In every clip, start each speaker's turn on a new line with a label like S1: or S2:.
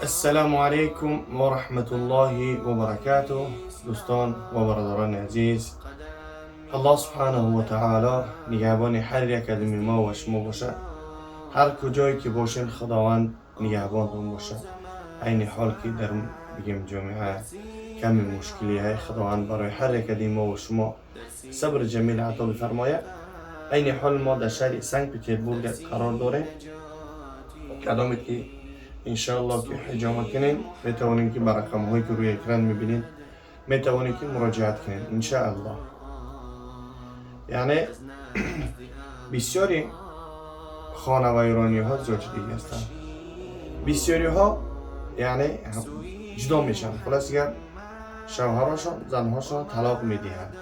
S1: السلام علیکم و رحمت الله و برکاته. دوستان و برادران عزیز، الله سبحانه و تعالی نگهبان هر یک از ما و شما باشد. هر کجایی که باشین خداوند نگهبانتون باشد. این حال که در بگیم جامعه کمی مشکلی های، خداوند برای هر یک از ما و شما صبر جمیل عطا بفرماید. این حال ما در شهر سنت پترزبورگ قرار داریم. کدامی که انشاءالله که حجامت کنین میتوانیم که بر رقم هایی که روی اکران میبینید میتوانیم که مراجعت کنین انشاءالله. یعنی بسیاری خانه و ایرانی ها زوجدی هستند. بسیاری ها یعنی جدا میشن، خلاص اگر شوهرشان زنهاشان طلاق میدهند.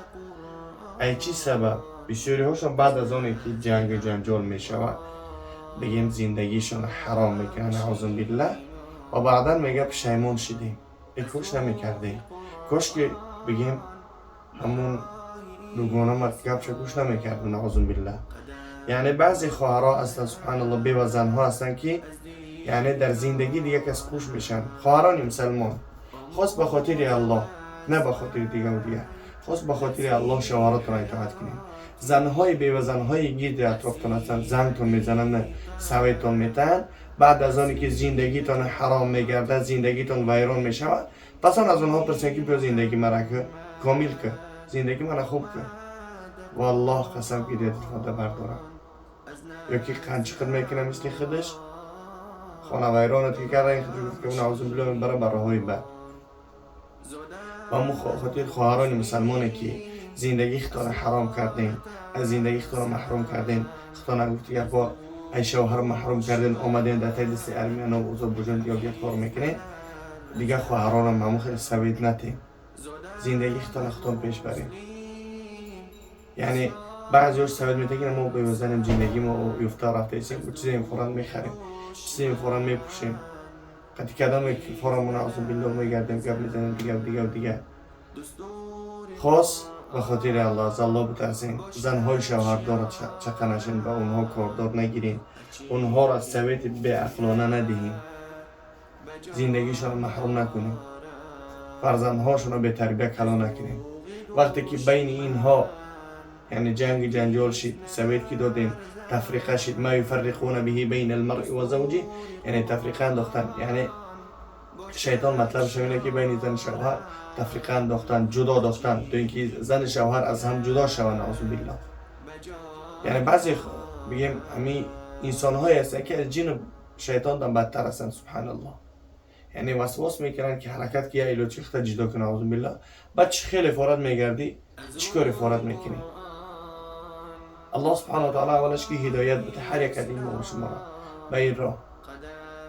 S1: ای چی سبب؟ بسیاری هاشون بعد از آنی که جنگ جنجال میشود بگیم زندگیشون حرام میکنن نعوذ بالله و بعدا میگه پشیمون شدیم، کاش نمیکردیم، کاش که بگیم همون دوگانه مرتکب چه کاش نمیکردیم نعوذ بالله. یعنی بعضی خواهرها اصلا سبحان الله بیوه زنها هستن که یعنی در زندگی دیگه کس خوش میشن. خواهران مسلمان خاص به خاطر الله، نه به خاطر دیگه و دیگه، خاص به خاطر الله شوهراتون اطاعت کنیم. زنهای بیوه زنهای گید اطرافتون هستن، زنتون میزنن، سویتون میتن، بعد از آنی که زندگیتون حرام میگرده، زندگیتون ویران میشود، پس از اونها پرسین که بیا زندگی مرا که کامل که زندگی مرا خوب که والله قسم که دید فاده بردارم یا که قنچقد میکنه مثل خودش خانه ویرانت که کرده این خودش که اون عوض بلو برای براهای بد. و مو خاطر خواهران مسلمانه که زندگی خطانه حرام کردین، از زندگی خطانه محروم کردین، خطانه گفتی یک با ای شوهر محروم کردین، آمدین در تای دست ارمیان و اوزا بجند یا یک کار میکنین دیگه خواهران هم همون خیلی سوید نتین، زندگی خطانه خطان پیش برین. یعنی بعضی هاش سوید میتگین ما بوزنیم زندگی ما یفته رفته ایسیم و چیزی این فوران میخریم، چیزی این فوران میپوشیم، قطی کدام که فوران منعوض بالله میگردیم گب میزنیم دیگه و دیگه. خاص به خاطر الله از الله بترسین. زنهای شوهردار چقه نشین، به اونها کاردار نگیرین، اونها را سویت به اخلانه ندهین، زندگیشان محروم نکنین، فرزندهاشون را به تربیه کلا نکنین. وقتی که بین اینها یعنی جنگ جنجال شد، سویت که دادین تفریقه شد، ما یفرقون به بین المرء و زوجه، یعنی تفریقه انداختن، یعنی شیطان مطلبش اینه که بین زن شوهر تفریقه انداختن، جدا داشتن تا اینکه زن شوهر از هم جدا شوند نعوذ بالله. یعنی بعضی بگیم همین انسان های هستن که از جن شیطان دم بدتر هستن سبحان الله. یعنی وسواس میکنن که حرکت که ایلو چیخت جدا کنه نعوذ بالله، بعد چه خیلی فارد میگردی، چی کاری فارد میکنی. الله سبحانه و تعالی اولش که هدایت بده هر یک از این ما شما را به این راه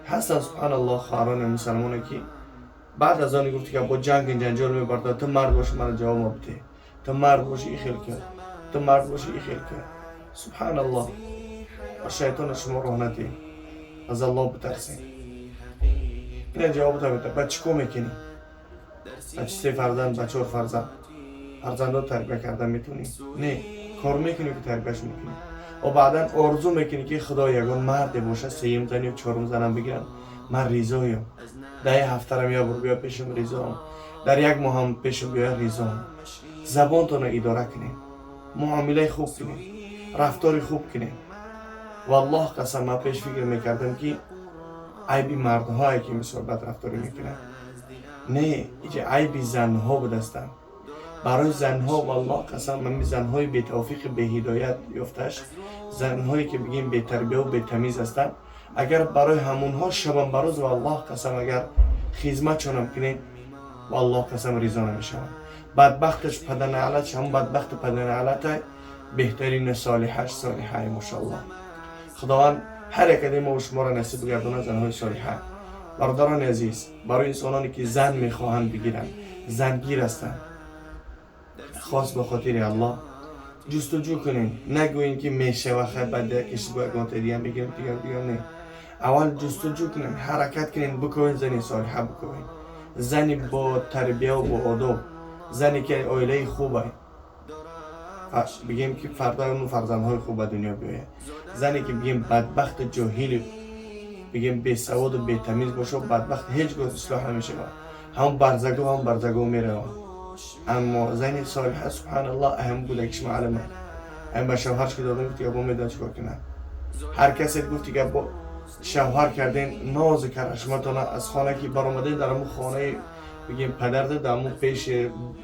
S1: هستن سبحان الله. خواهران مسلمانه که بعد از آنی گفتی که با جنگ جنجال میبرده، تو مرد باشی من جواب ما بده، تو مرد باشی ای خیل کرد، تو مرد باشی ای خیل کرد سبحان الله. و شیطان شما راه ندهی، از الله بترسین. این جواب تا میده بعد چیکار میکنی؟ بعد 3 فرزند، بعد 4 فرزند، فرزندها تربیه کردن میتونی؟ نه، کار میکنی که تربیهش میکنی و بعدا آرزو میکنی که خدا یگان مرد باشه، 3م زن یا 4م زنم بگیرن من ریزایم، در 1 هفته رم یا بیا پیشم ریزام، در 1 ماه هم پیشم بیا ریزام. زبانتون اداره کنین، معامله خوب کنین، رفتار خوب کنین. والله قسم من پیش فکر میکردم که عیبی مردهایی که مثل بد رفتاری میکنن، نه اینجا عیبی زنها بدستن. برای زنها والله قسم من زنهای بی توفیق به هدایت یافتش، زنهایی که بگیم بی تربیه و بی تمیز هستن، اگر برای همونها شبم بروز والله قسم اگر خدمت چونم کنین والله قسم ریزا نمیشم. بدبختش پدر علتش هم بدبخت پدر علت بهترین صالحه ماشاءالله. خداوند هر یک از ما و شما را نصیب گردونه زنهای صالحه. برادران عزیز، برای انسانانی که زن میخواهند بگیرن، زنگیر هستند، خاص به خاطر الله جستجو کنین. نگوین که میشه و خیلی بده کسی باید گانت دیگه بگیرم دیگه نه. اول جستجو کنین، حرکت کنین، بکنین زنی صالحه بکنین، زنی با تربیه و با آداب، زنی که عائله خوبه، بگیم که فردا اون فرزندهای خوب به دنیا بیاید. زنی که بگیم بدبخت جاهل بگیم بی سواد و بی تمیز باشه و بدبخت هیچ گونه اصلاح نمیشه. هم برزگو میره. اما زنی صالحه سبحان الله اهم بودکش معلمه. هم با شوهرش که دادم گفتی با میدان چیکار کنه. هر کسی گفتی که با شوهر کردین ناز کرد شما تا از خانه که برآمدین در همون خانه بگیم پدر در همون پیش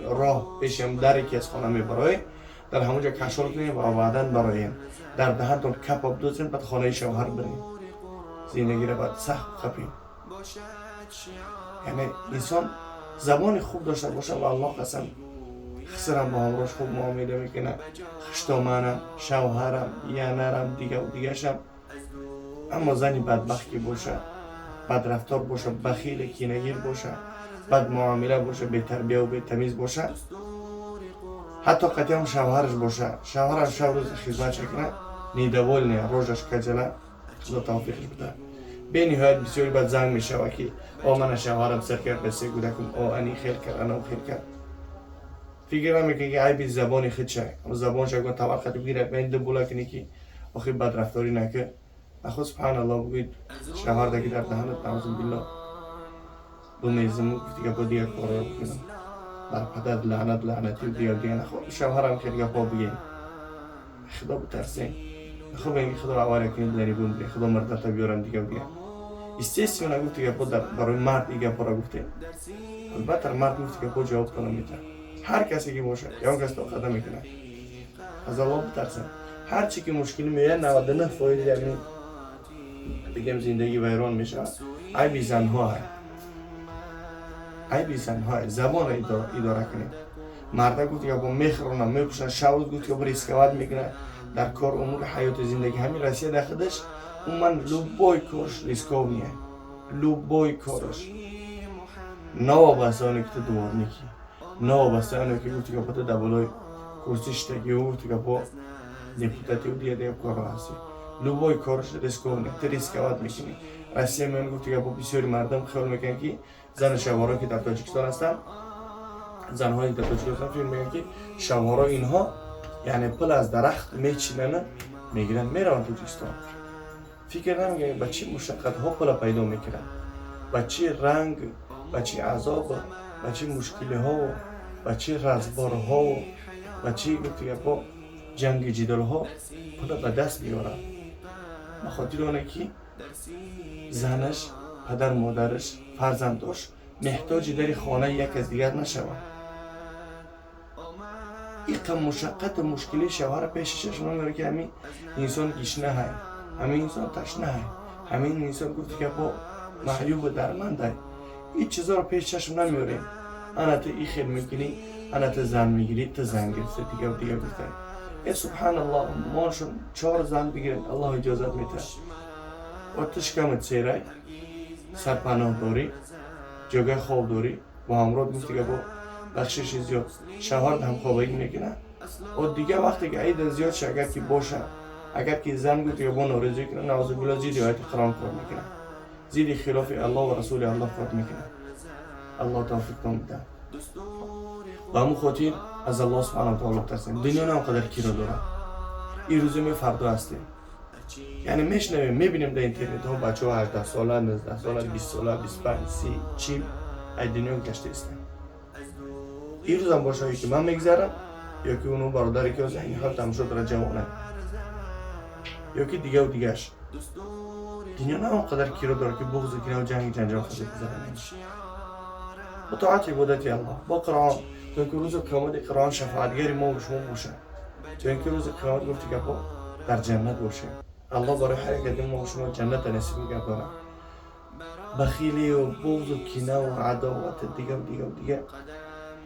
S1: راه پیش هم دری که از خانه میبرای در همونجا کشال کنیم و بعداً براین در دهنتون کپ آب دوزین بعد خانه شوهر برین زندگی را بعد سخت خپیم. یعنی انسان زبان خوب داشته باشه و الله قسم خسرم با همراش خوب معامله میکنه خشتامانم شوهرم یانرم دیگه و دیگه شم. اما زنی بدبخت که باشه بد رفتار باشه بخیل کینه‌گیر باشه بد معامله باشه بی تربیه و بی تمیز باشه حتی قطعی هم شوهرش باشه شوهرش شب روز خدمت کنه نیدوال نه روزش کجله خدا توفیقش بده. به نهایت بسیاری بعد زنگ میشه و که من شوهرم سر کرد بسه گودکم انی خیر کرد انا خیر کرد. فکر نمیکنه که عیب زبانی خود شه اما زبانش اگر توقع بگیره به این دبولا کنی که آخه بد رفتاری نکه نخود سبحان الله بگوید شوهر دکی در دهنت نعوذ بالله بمیزم گفتی که با دیگر کارا بکنم بر پدر لعنتی و دیگر نخود شوهرم که دیگه پا بگیم خدا بترسین خب این خدا عواره کنید لنی بوم خدا مردت بیارن دیگه و دیگه استیسی اون گفتی که با برای مرد دیگه پارا گفته البته مرد گفتی که با جواب کنم میتر هر کسی که باشه یا اون کسی تو خدا میکنه از الله بترسن هر چی که مشکلی میاد 99 فایده یعنی بگم زندگی ویران میشه. عیب زنها زبان اداره کنید. مرد گفتی که با میخرونم میپوشن شاوز گفتی که با ریسکوات میکنه در کار امور حیات زندگی همین رسیه در خودش اون من لوبای کارش ریسکو میه لوبای کارش نوابستانی که تو دوار نیکی نوابستانی که گفتی که با تو دبالای کرسیش تگی و گفتی که با دیپوتاتی و دیگه کار هستی لوبای کارش ریسکو میه تو ریسکوات میکنی. رسیه من گفتی که با بسیاری مردم خیال میکنن که زن شوهرها که در تاجیکستان هستن زنهایی در تاجیکستان فکر میکنن که شوهرها اینها یعنی پل از درخت میچینن میگیرن میرن تاجیکستان فکر نمیکنن با چه مشقت ها پل پیدا میکنن با چه رنگ با چه عذاب با چه مشکل ها با چه رزبار ها با چه گفتی که با جنگ جدال ها پل به دست بیارن بخاطر اونه که زنش پدر مادرش فرزند داشت محتاج در خانه یک از دیگر نشود. این مشقت و مشکلی شوهر پیشش نمیاره که همین انسان گشنه های همین انسان تشنه های همین انسان گفتی که با معیوب درمند های این چیزا رو پیشش نمیاره. انا تو ای خیل میکنی انا تو زن میگیری تو زن گرفته دیگه و دیگه گفته ای سبحان الله ماشون 4 زن بگیرن الله اجازت میده و تش کمت سیره سرپناه داری جگه خواب داری با همراه گفتی که با بخشش زیاد شوهر هم خوابایی میکنه و دیگه وقتی که عید زیاد شه اگر که باشه اگر که زن گفتی که با نارضی کنه نعوذ بالله زیدی آیت قرآن کار میکنه زیدی خلاف الله و رسول الله کار میکنه. الله توفیق بده و همون خاطر از الله سبحانه و تعالی ترسیم. دنیا نه اونقدر کیرا داره این روزی می فردا هستیم یعنی میشنویم میبینیم در اینترنت ها بچه ها 18 ساله 19 ساله 20 ساله 25 30 چی ای دنیا گشته هستن. این روز هم باشه که من میگذرم یا که اونو برادری که از این حال تماشا داره جوانه یا که دیگه و دیگهش دنیا نه اونقدر کیرا داره که بغض کنه و جنگ جنجال خود بزنه با طاعت عبادتی الله با قرآن تا اینکه روز قیامت قرآن شفاعتگری ما و شما باشه تا اینکه روز قیامت گفتی که با در جنت باشه الله برای حرکت ما و شما جنت نصیب میگردانه. بخیلی و بغض و کینه و عداوت دیگه و دیگه و دیگه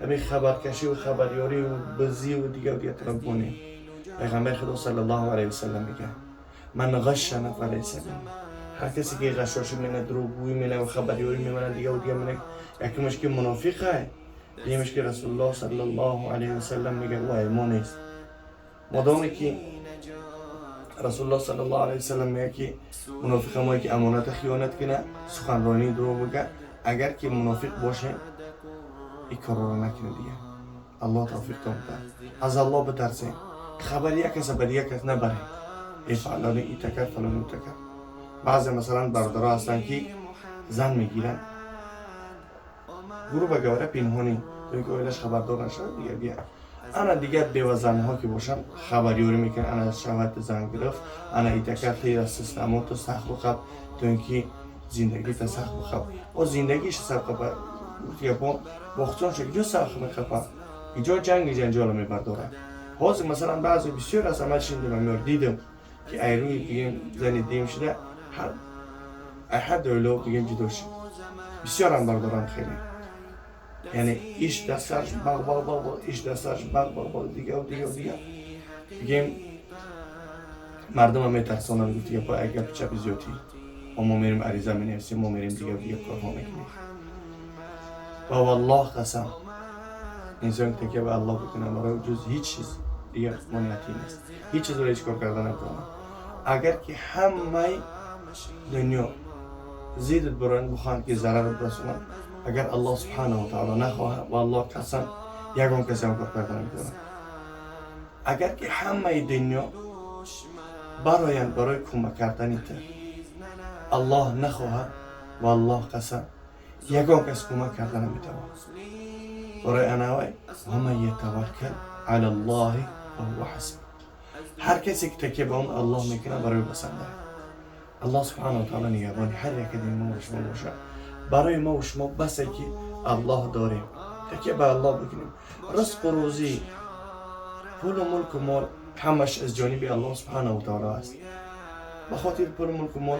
S1: همین خبرکشی و خبریاری و بزی و دیگه و دیگه طلب کنیم. پیغمبر خدا صلی الله علیه و سلم میگه من غشنا فلیس منی هر کسی که غشاشی منه دروغگویی منه و خبریاری میمونه دیگه و دیگه منه یکیمش که منافقه دیگه‌مش که رسول الله صلی الله علیه و سلم میگه وای ما نیست. مادامی که رسول الله صلی الله علیه و سلم میگه که منافق ما که امانت خیانت کنه سخنرانی دروغ بگه اگر که منافق باشه این کار رو نکنه دیگه. الله توفیق بده. از الله بترسین. خبر یک کس به دیگه کس نبره. ای فلانی ای تکر فلانی تکر بعضی مثلا برادرها هستن که زن میگیرن گروه بگوره پینهانی توی که اویلش خبردار نشد دیگه بیا انا دیگه بیو زنها که باشم خبریوری میکنه انا شوهد زن گرفت انا ایتکر تیر از سیستمو تو سخت بخب تو اینکه زندگی تا سخت بخب و زندگیش سخت بخب دیگه با بختون شد جو سخت میخب اینجا جنگ جنجال میبرداره حاضر مثلا بعضی بسیار از عمل شنیدم دیدم که ایروی بگیم زنی دیم شده هر احد دولو بگیم جدا شد بسیار هم بردارم خیلی یعنی ایش دستش باق ایش دستش باق دیگه و دیگه بگیم مردم هم میترسانن گفت دیگه با اگر پیچه بزیوتی و ما میریم عریضه می نویسیم ما میریم دیگه کارها میکنیم و والله قسم انسان که به الله بکنه برای جز هیچ چیز دیگه مانعتی نیست هیچ چیز رو هیچ کار کردن نمیتونه اگر که همه دنیا زیدت برایند بخواهند که ضرر برسونن اگر الله سبحانه و تعالی نخواه و الله قسم یکان کسی هم کار کردن نمیتونه اگر که همه دنیا برایند برای کمک کردن الله نخواه و الله قسم یکان کسی کمک کردن نمیتونه برای انوای ومن یتوکل علی الله فهو حسبه هر کسی که تکیه به اون الله میکنه برای بسنده الله سبحانه و تعالی نگهبانی هر یک دین ما و شما باشه برای ما و شما بسه که الله داریم تکیه به الله بکنیم رزق و روزی پول و ملک و مال همش از جانب الله سبحانه و تعالی است بخاطر پول و ملک و مال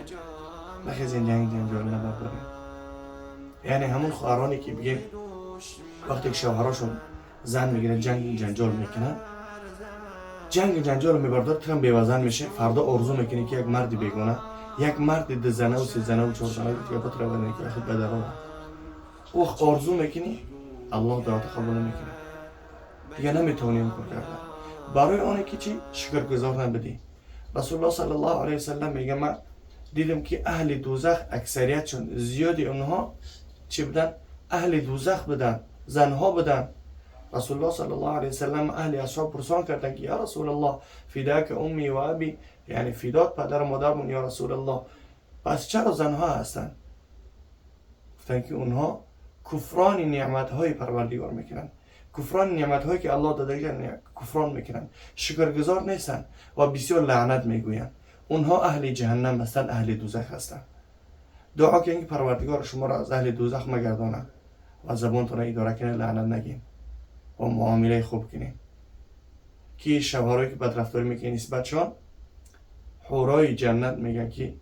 S1: نخیزین جنجال نبرداریم یعنی همون خواهرانی که بگیم وقتی که شوهراشون زن میگیرن جنگ جنجال میکنن جنگ جنجال رو میبردار ترم بیوزن میشه فردا آرزو میکنه که یک مرد بیگانه یک مرد ده زنه و سه زنه و چهار زنه که بطره بدنه که خود بدرانه او آرزو میکنی الله دعا قبول نمیکنه دیگه نمیتونیم کار کردن برای آنه که چی شکرگزار نبودی رسول الله صلی الله علیه وسلم میگه من دیدم که اهل دوزخ اکثریتشون زیادی اونها چی بدن اهل دوزخ بدن زنها بدن رسول الله صلی الله علیه وسلم اهل اصحاب پرسان کردن که یا رسول الله فداک امی و ابی یعنی فدات پدر و مادرمون یا رسول الله پس چرا زنها هستن گفتن که اونها کفران نعمت های پروردگار میکنن کفران نعمت هایی که الله داده کفران میکنن شکرگزار نیستن و بسیار لعنت میگوین اونها اهل جهنم هستن اهل دوزخ هستن دعا کنید که پروردگار شما را از اهل دوزخ مگردانه و زبانتون را اداره کنه لعنت نگین و معامله خوب کنین که شوهرایی که بدرفتاری میکنه نسبتشان حورای جنت میگن که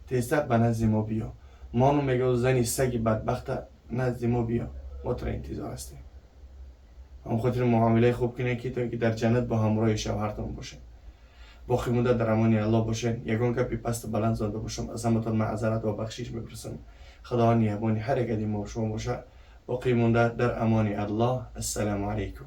S1: تیزتر به نزد ما بیا مانو میگه زنی سگی بدبخت نزد ما بیا ما تر انتظار هستیم هم خاطر معامله خوب کنه که تا که در جنت با همراه شوهرتون باشه باقی مونده در امان الله باشین یگان که پست بلند زنده باشم از همتون معذرت و بخشش میپرسم خدا نگهبان هر یک ما شما باشه باقی مونده در امان الله السلام علیکم